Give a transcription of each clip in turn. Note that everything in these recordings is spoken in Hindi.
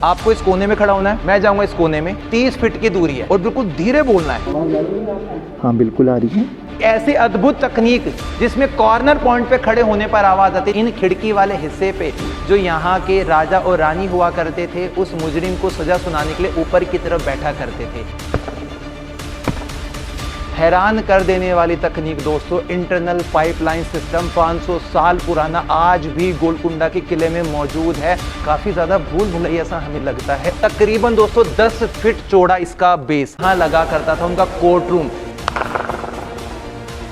आपको इस कोने में खड़ा होना है, मैं जाऊंगा इस कोने में। 30 फीट की दूरी है और बिल्कुल धीरे बोलना है। हाँ बिल्कुल आ रही है। ऐसी अद्भुत तकनीक जिसमें कॉर्नर पॉइंट पे खड़े होने पर आवाज आती है। इन खिड़की वाले हिस्से पे जो यहाँ के राजा और रानी हुआ करते थे, उस मुजरिम को सजा सुनाने के लिए ऊपर की तरफ बैठा करते थे। हैरान कर देने वाली तकनीक दोस्तों, इंटरनल पाइपलाइन सिस्टम 500 साल पुराना आज भी गोलकुंडा के किले में मौजूद है। काफी ज्यादा भूल भुलैया सा हमें लगता है। तकरीबन दोस्तों 10 फीट चौड़ा इसका बेस यहाँ लगा करता था उनका court room.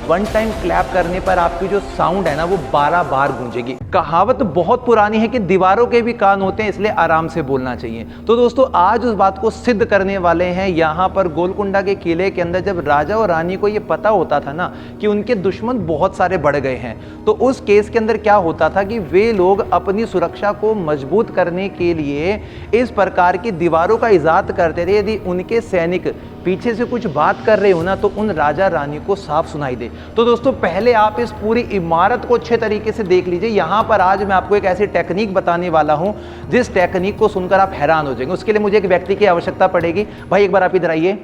One time clap करने पर आपकी जो साउंड है ना वो 12 बार गूंजेगी। कहावत बहुत पुरानी है कि दीवारों के भी कान होते हैं, इसलिए आराम से बोलना चाहिए। तो दोस्तों आज उस बात को सिद्ध करने वाले हैं। यहाँ पर गोलकुंडा के किले के अंदर जब राजा और रानी को ये पता होता था ना कि उनके दुश्मन बहुत सारे बढ़ गए हैं, तो उस केस के अंदर क्या होता था कि वे लोग अपनी सुरक्षा को मजबूत करने के लिए इस प्रकार की दीवारों का इजाद करते थे। यदि उनके सैनिक पीछे से कुछ बात कर रहे हो ना तो उन राजा रानी को साफ सुनाई दे। तो दोस्तों पहले आप इस पूरी इमारत को अच्छे तरीके से देख लीजिए। यहाँ पर आज मैं आपको एक ऐसी टेक्निक बताने वाला हूँ जिस टेक्निक को सुनकर आप हैरान हो जाएंगे। उसके लिए मुझे एक व्यक्ति की आवश्यकता पड़ेगी। भाई एक बार आप इधर आइए।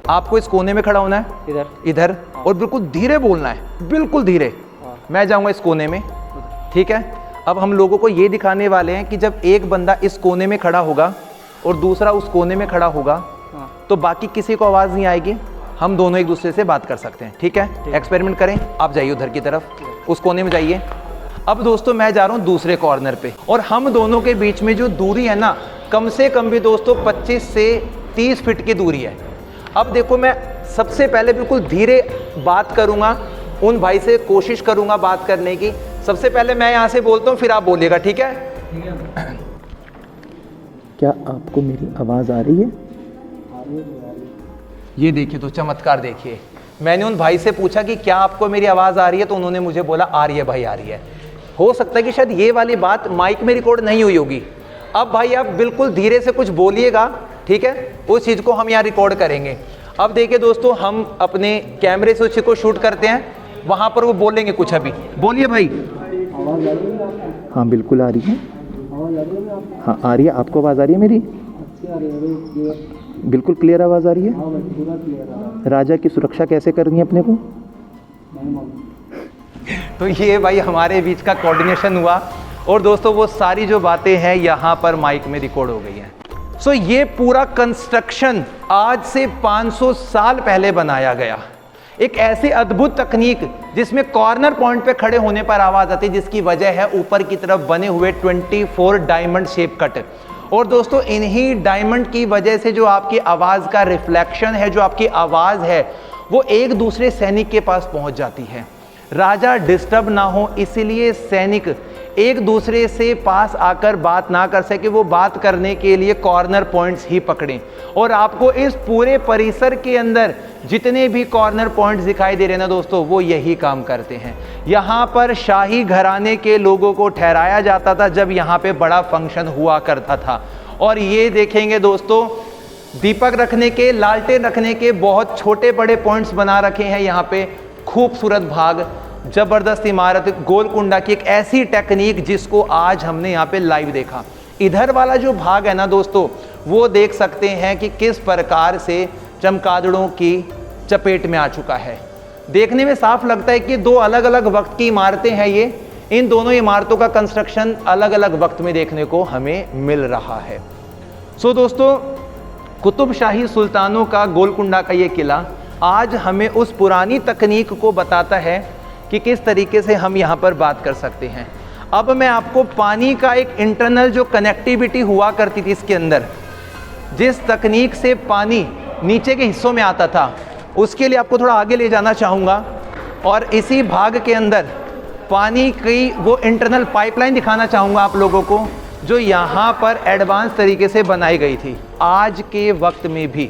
आपको इस कोने में खड़ा होना है, इधर और बिल्कुल धीरे बोलना है, बिल्कुल धीरे। मैं जाऊँगा इस कोने में, ठीक है। अब हम लोगों को ये दिखाने वाले हैं कि जब एक बंदा इस कोने में खड़ा होगा और दूसरा उस कोने में खड़ा होगा तो बाकी किसी को आवाज़ नहीं आएगी। हम दोनों एक दूसरे से बात कर सकते हैं, ठीक है। एक्सपेरिमेंट करें। आप जाइए उधर की तरफ, उस कोने में जाइए। अब दोस्तों मैं जा रहा हूँ दूसरे कॉर्नर पे और हम दोनों के बीच में जो दूरी है ना कम से कम भी दोस्तों 25 से 30 फीट की दूरी है। अब देखो मैं सबसे पहले बिल्कुल धीरे बात करूँगा, उन भाई से कोशिश करूँगा बात करने की। सबसे पहले मैं यहाँ से बोलता हूँ, फिर आप बोलिएगा, ठीक है। क्या आपको मेरी आवाज़ आ रही है? ये देखिए तो चमत्कार देखिए। मैंने उन भाई से पूछा कि क्या आपको मेरी आवाज़ आ रही है, तो उन्होंने मुझे बोला आ रही है भाई, आ रही है। हो सकता है कि शायद ये वाली बात माइक में रिकॉर्ड नहीं हुई होगी। अब भाई आप बिल्कुल धीरे से कुछ बोलिएगा, ठीक है, उस चीज़ को हम यहाँ रिकॉर्ड करेंगे। अब देखिए दोस्तों हम अपने कैमरे से उस चीज़ को शूट करते हैं, वहाँ पर वो बोलेंगे कुछ। अभी बोलिए भाई। हाँ बिल्कुल आ रही है। हाँ आ रही है। आपको आवाज़ आ रही है मेरी? बिल्कुल क्लियर आवाज़ आ रही है। राजा की सुरक्षा कैसे करनी है अपने को? तो ये भाई हमारे बीच का कोऑर्डिनेशन हुआ और दोस्तों वो सारी जो बातें हैं यहाँ पर माइक में रिकॉर्ड हो गई हैं। सो ये पूरा कंस्ट्रक्शन आज से 500 साल पहले बनाया गया। एक ऐसी अद्भुत तकनीक जिसमें कॉर्नर पॉइंट पे खड़े होने पर आवाज आती है, जिसकी वजह है ऊपर की तरफ बने हुए 24 डायमंड शेप कट। और दोस्तों इन्हीं डायमंड की वजह से जो आपकी आवाज का रिफ्लेक्शन है, जो आपकी आवाज है वो एक दूसरे सैनिक के पास पहुंच जाती है। राजा डिस्टर्ब ना हो इसलिए सैनिक एक दूसरे से पास आकर बात ना कर सके, वो बात करने के लिए कॉर्नर पॉइंट्स ही पकड़ें। और आपको इस पूरे परिसर के अंदर जितने भी कॉर्नर पॉइंट्स दिखाई दे रहे हैं ना दोस्तों, वो यही काम करते हैं। यहाँ पर शाही घराने के लोगों को ठहराया जाता था जब यहाँ पे बड़ा फंक्शन हुआ करता था। और ये देखेंगे दोस्तों दीपक रखने के, लालटेन रखने के बहुत छोटे बड़े पॉइंट्स बना रखे हैं यहाँ पे। खूबसूरत भाग, जबरदस्त इमारत, गोलकुंडा की एक ऐसी टेक्निक जिसको आज हमने यहाँ पे लाइव देखा। इधर वाला जो भाग है ना दोस्तों, वो देख सकते हैं कि किस प्रकार से चमगादड़ों की चपेट में आ चुका है। देखने में साफ लगता है कि दो अलग अलग वक्त की इमारतें हैं ये। इन दोनों इमारतों का कंस्ट्रक्शन अलग अलग वक्त में देखने को हमें मिल रहा है। सो दोस्तों कुतुब शाही सुल्तानों का गोलकुंडा का ये किला आज हमें उस पुरानी तकनीक को बताता है कि किस तरीके से हम यहाँ पर बात कर सकते हैं। अब मैं आपको पानी का एक इंटरनल जो कनेक्टिविटी हुआ करती थी इसके अंदर, जिस तकनीक से पानी नीचे के हिस्सों में आता था, उसके लिए आपको थोड़ा आगे ले जाना चाहूँगा और इसी भाग के अंदर पानी की वो इंटरनल पाइपलाइन दिखाना चाहूँगा आप लोगों को, जो यहाँ पर एडवांस तरीके से बनाई गई थी। आज के वक्त में भी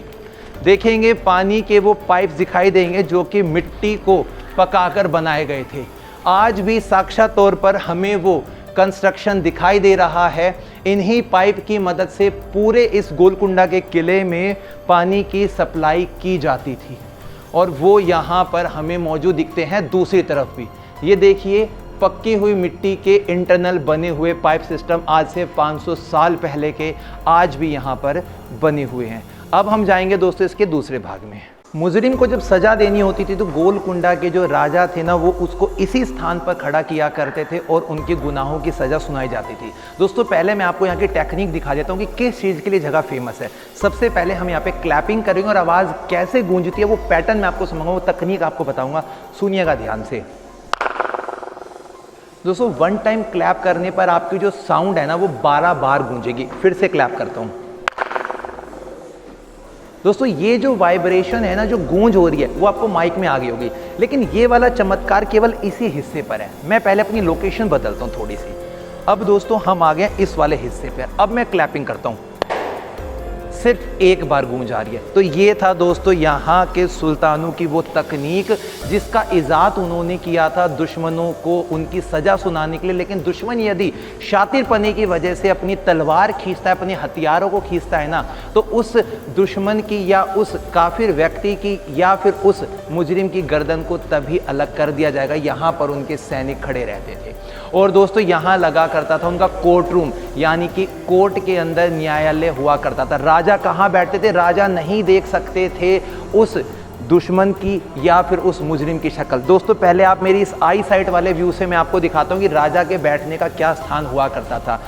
देखेंगे पानी के वो पाइप्स दिखाई देंगे जो कि मिट्टी को पकाकर बनाए गए थे। आज भी साक्षात तौर पर हमें वो कंस्ट्रक्शन दिखाई दे रहा है। इन्हीं पाइप की मदद से पूरे इस गोलकुंडा के किले में पानी की सप्लाई की जाती थी और वो यहाँ पर हमें मौजूद दिखते हैं। दूसरी तरफ भी ये देखिए पक्की हुई मिट्टी के इंटरनल बने हुए पाइप सिस्टम आज से 500 साल पहले के आज भी यहाँ पर बने हुए हैं। अब हम जाएंगे दोस्तों इसके दूसरे भाग में। मुजरिम को जब सज़ा देनी होती थी तो गोलकुंडा के जो राजा थे ना, वो उसको इसी स्थान पर खड़ा किया करते थे और उनके गुनाहों की सज़ा सुनाई जाती थी। दोस्तों पहले मैं आपको यहाँ की टेक्निक दिखा देता हूँ कि किस चीज़ के लिए जगह फेमस है। सबसे पहले हम यहाँ पे क्लैपिंग करेंगे और आवाज़ कैसे गूंजती है वो पैटर्न मैं आपको समझाऊंगा, वो तकनीक आपको बताऊँगा, सुनिएगा ध्यान से। दोस्तों 1 टाइम क्लैप करने पर आपकी जो साउंड है ना वो 12 बार गूंजेगी। फिर से क्लैप करता हूँ। दोस्तों ये जो वाइब्रेशन है ना, जो गूंज हो रही है, वो आपको माइक में आ गई होगी, लेकिन ये वाला चमत्कार केवल इसी हिस्से पर है। मैं पहले अपनी लोकेशन बदलता हूँ थोड़ी सी। अब दोस्तों हम आ गए इस वाले हिस्से पर। अब मैं क्लैपिंग करता हूँ, सिर्फ 1 बार गूंज आ रही है। तो ये था दोस्तों यहाँ के सुल्तानों की वो तकनीक जिसका इजाद उन्होंने किया था दुश्मनों को उनकी सज़ा सुनाने के लिए। लेकिन दुश्मन यदि शातिरपने की वजह से अपनी तलवार खींचता है, अपने हथियारों को खींचता है ना, तो उस दुश्मन की या उस काफिर व्यक्ति की या फिर उस मुजरिम की गर्दन को तभी अलग कर दिया जाएगा। यहाँ पर उनके सैनिक खड़े रहते थे और दोस्तों यहाँ लगा करता था उनका कोर्ट रूम, यानी कि कोर्ट के अंदर न्यायालय हुआ करता था। राजा कहाँ बैठते थे? राजा नहीं देख सकते थे उस दुश्मन की या फिर उस मुजरिम की शक्ल। दोस्तों पहले आप मेरी इस आई साइट वाले व्यू से मैं आपको दिखाता हूँ कि राजा के बैठने का क्या स्थान हुआ करता था।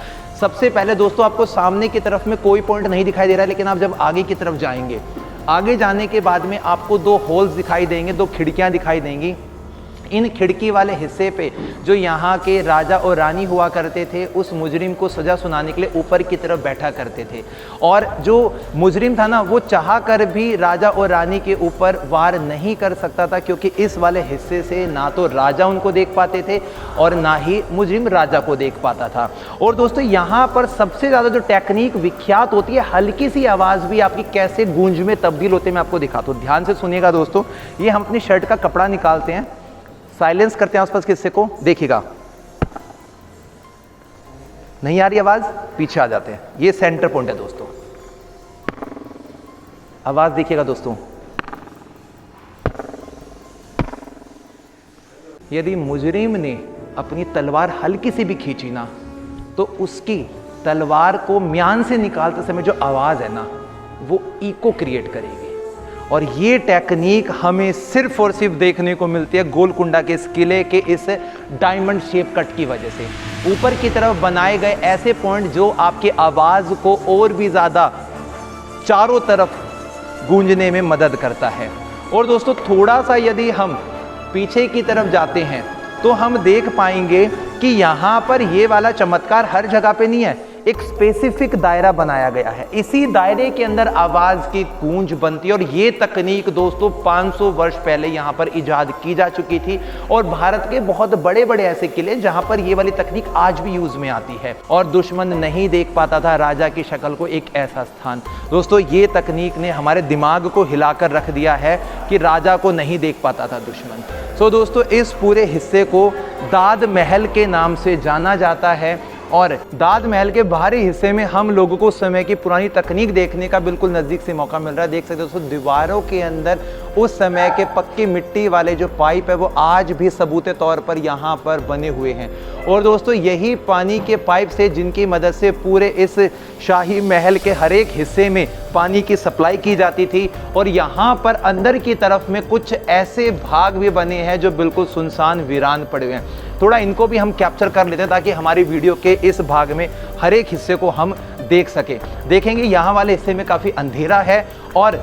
सबसे पहले दोस्तों आपको सामने की तरफ में कोई पॉइंट नहीं दिखाई दे रहा है, लेकिन आप जब आगे की तरफ जाएंगे, आगे जाने के बाद में आपको 2 होल्स दिखाई देंगे, 2 खिड़कियाँ दिखाई देंगी। इन खिड़की वाले हिस्से पे जो यहाँ के राजा और रानी हुआ करते थे, उस मुजरिम को सज़ा सुनाने के लिए ऊपर की तरफ बैठा करते थे। और जो मुजरिम था ना, वो चाह कर भी राजा और रानी के ऊपर वार नहीं कर सकता था, क्योंकि इस वाले हिस्से से ना तो राजा उनको देख पाते थे और ना ही मुजरिम राजा को देख पाता था। और दोस्तों यहाँ पर सबसे ज़्यादा जो टेक्निक विख्यात होती है, हल्की सी आवाज़ भी आपकी कैसे गूंज में तब्दील होते मैं आपको दिखाता हूँ। ध्यान से सुनिएगा दोस्तों। ये हम अपनी शर्ट का कपड़ा निकालते हैं, साइलेंस करते हैं आसपास के हिस्से को, देखिएगा नहीं आ रही आवाज, पीछे आ जाते हैं। ये सेंटर पॉइंट है दोस्तों। आवाज देखिएगा दोस्तों। यदि मुजरिम ने अपनी तलवार हल्की सी भी खींची ना, तो उसकी तलवार को म्यान से निकालते समय जो आवाज है ना, वो इको क्रिएट करेगी। और ये टेक्निक हमें सिर्फ और सिर्फ देखने को मिलती है गोलकुंडा के इस किले के इस डायमंड शेप कट की वजह से। ऊपर की तरफ बनाए गए ऐसे पॉइंट जो आपकी आवाज़ को और भी ज़्यादा चारों तरफ गूंजने में मदद करता है। और दोस्तों थोड़ा सा यदि हम पीछे की तरफ जाते हैं तो हम देख पाएंगे कि यहाँ पर ये वाला चमत्कार हर जगह पे नहीं है, एक स्पेसिफिक दायरा बनाया गया है। इसी दायरे के अंदर आवाज की गूंज बनती है। और ये तकनीक दोस्तों 500 वर्ष पहले यहाँ पर इजाद की जा चुकी थी। और भारत के बहुत बड़े बड़े ऐसे किले जहाँ पर ये वाली तकनीक आज भी यूज में आती है। और दुश्मन नहीं देख पाता था राजा की शक्ल को, एक ऐसा स्थान। दोस्तों ये तकनीक ने हमारे दिमाग को हिलाकर रख दिया है कि राजा को नहीं देख पाता था दुश्मन। सो दोस्तों इस पूरे हिस्से को दाद महल के नाम से जाना जाता है। और दाद महल के बाहरी हिस्से में हम लोगों को उस समय की पुरानी तकनीक देखने का बिल्कुल नज़दीक से मौका मिल रहा है। देख सकते हो दोस्तों दीवारों के अंदर उस समय के पक्की मिट्टी वाले जो पाइप है वो आज भी सबूते तौर पर यहाँ पर बने हुए हैं। और दोस्तों यही पानी के पाइप से जिनकी मदद से पूरे इस शाही महल के हर एक हिस्से में पानी की सप्लाई की जाती थी। और यहाँ पर अंदर की तरफ में कुछ ऐसे भाग भी बने हैं जो बिल्कुल सुनसान वीरान पड़े हुए हैं। थोड़ा इनको भी हम कैप्चर कर लेते हैं ताकि हमारी वीडियो के इस भाग में हर एक हिस्से को हम देख सके। देखेंगे यहाँ वाले हिस्से में काफ़ी अंधेरा है और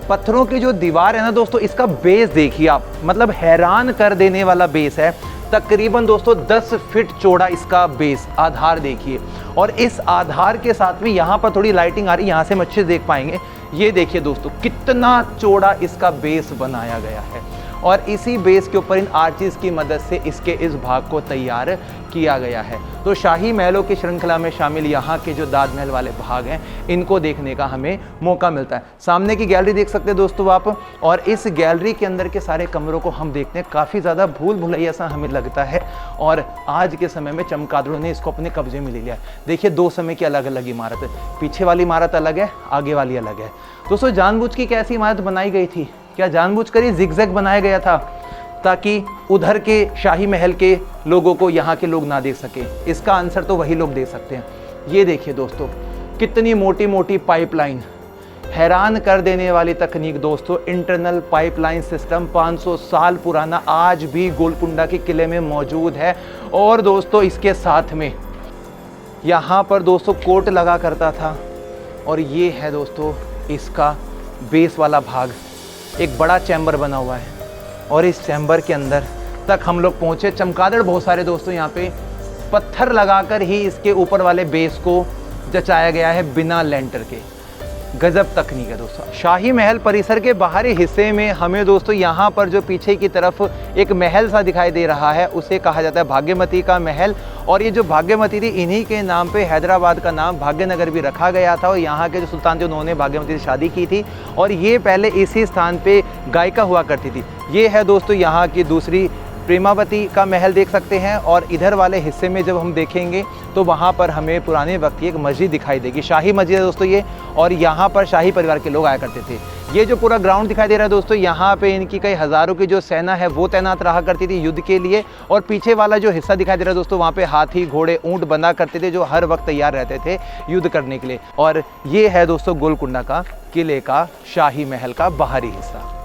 पत्थरों की जो दीवार है ना दोस्तों, इसका बेस देखिए आप, मतलब हैरान कर देने वाला बेस है। तकरीबन दोस्तों 10 फीट चौड़ा इसका बेस, आधार देखिए। और इस आधार के साथ भी यहाँ पर थोड़ी लाइटिंग आ रही है, यहाँ से हम अच्छे से देख पाएंगे। ये देखिए दोस्तों कितना चौड़ा इसका बेस बनाया गया है। और इसी बेस के ऊपर इन आर्चिस की मदद से इसके इस भाग को तैयार किया गया है। तो शाही महलों की श्रृंखला में शामिल यहाँ के जो दाद महल वाले भाग हैं, इनको देखने का हमें मौका मिलता है। सामने की गैलरी देख सकते हैं दोस्तों आप, और इस गैलरी के अंदर के सारे कमरों को हम देखते हैं काफ़ी ज़्यादा भूल भुलैया सा हमें लगता है। और आज के समय में चमगादड़ों ने इसको अपने कब्जे में ले लिया है। देखिए 2 समय की अलग अलग इमारत है, पीछे वाली इमारत अलग है, आगे वाली अलग है। दोस्तों जानबूझ की कैसी इमारत बनाई गई थी? क्या जानबूझकर ही जिगजैग बनाया गया था? ताकि उधर के शाही महल के लोगों को यहाँ के लोग ना देख सकें? इसका आंसर तो वही लोग दे सकते हैं। ये देखिए दोस्तों, कितनी मोटी मोटी पाइपलाइन, हैरान कर देने वाली तकनीक दोस्तों। इंटरनल पाइपलाइन सिस्टम 500 साल पुराना आज भी गोलकुंडा के किले में मौजूद है। और दोस्तों इसके साथ में यहाँ पर दोस्तों कोर्ट लगा करता था। और ये है दोस्तों इसका बेस वाला भाग, एक बड़ा चैम्बर बना हुआ है और इस चैम्बर के अंदर तक हम लोग पहुँचे। चमगादड़ बहुत सारे दोस्तों, यहाँ पे पत्थर लगाकर ही इसके ऊपर वाले बेस को जचाया गया है बिना लेंटर के। गजब तकनीक है दोस्तों। शाही महल परिसर के बाहरी हिस्से में हमें दोस्तों यहाँ पर जो पीछे की तरफ एक महल सा दिखाई दे रहा है उसे कहा जाता है भाग्यमती का महल। और ये जो भाग्यमती थी, इन्हीं के नाम पे हैदराबाद का नाम भाग्यनगर भी रखा गया था। और यहाँ के जो सुल्तान थे उन्होंने भाग्यमती से शादी की थी और ये पहले इसी स्थान पे गायिका हुआ करती थी। ये है दोस्तों यहाँ की दूसरी प्रेमावती का महल देख सकते हैं। और इधर वाले हिस्से में जब हम देखेंगे तो वहाँ पर हमें पुराने वक्त की एक मस्जिद दिखाई देगी, शाही मस्जिद है दोस्तों ये। और यहाँ पर शाही परिवार के लोग आया करते थे। ये जो पूरा ग्राउंड दिखाई दे रहा है दोस्तों, यहाँ पे इनकी कई हज़ारों की जो सेना है वो तैनात रहा करती थी युद्ध के लिए। और पीछे वाला जो हिस्सा दिखाई दे रहा है दोस्तों, वहाँ पे हाथी, घोड़े, ऊँट बना करते थे जो हर वक्त तैयार रहते थे युद्ध करने के लिए। और ये है दोस्तों गोलकुंडा का किले का शाही महल का बाहरी हिस्सा।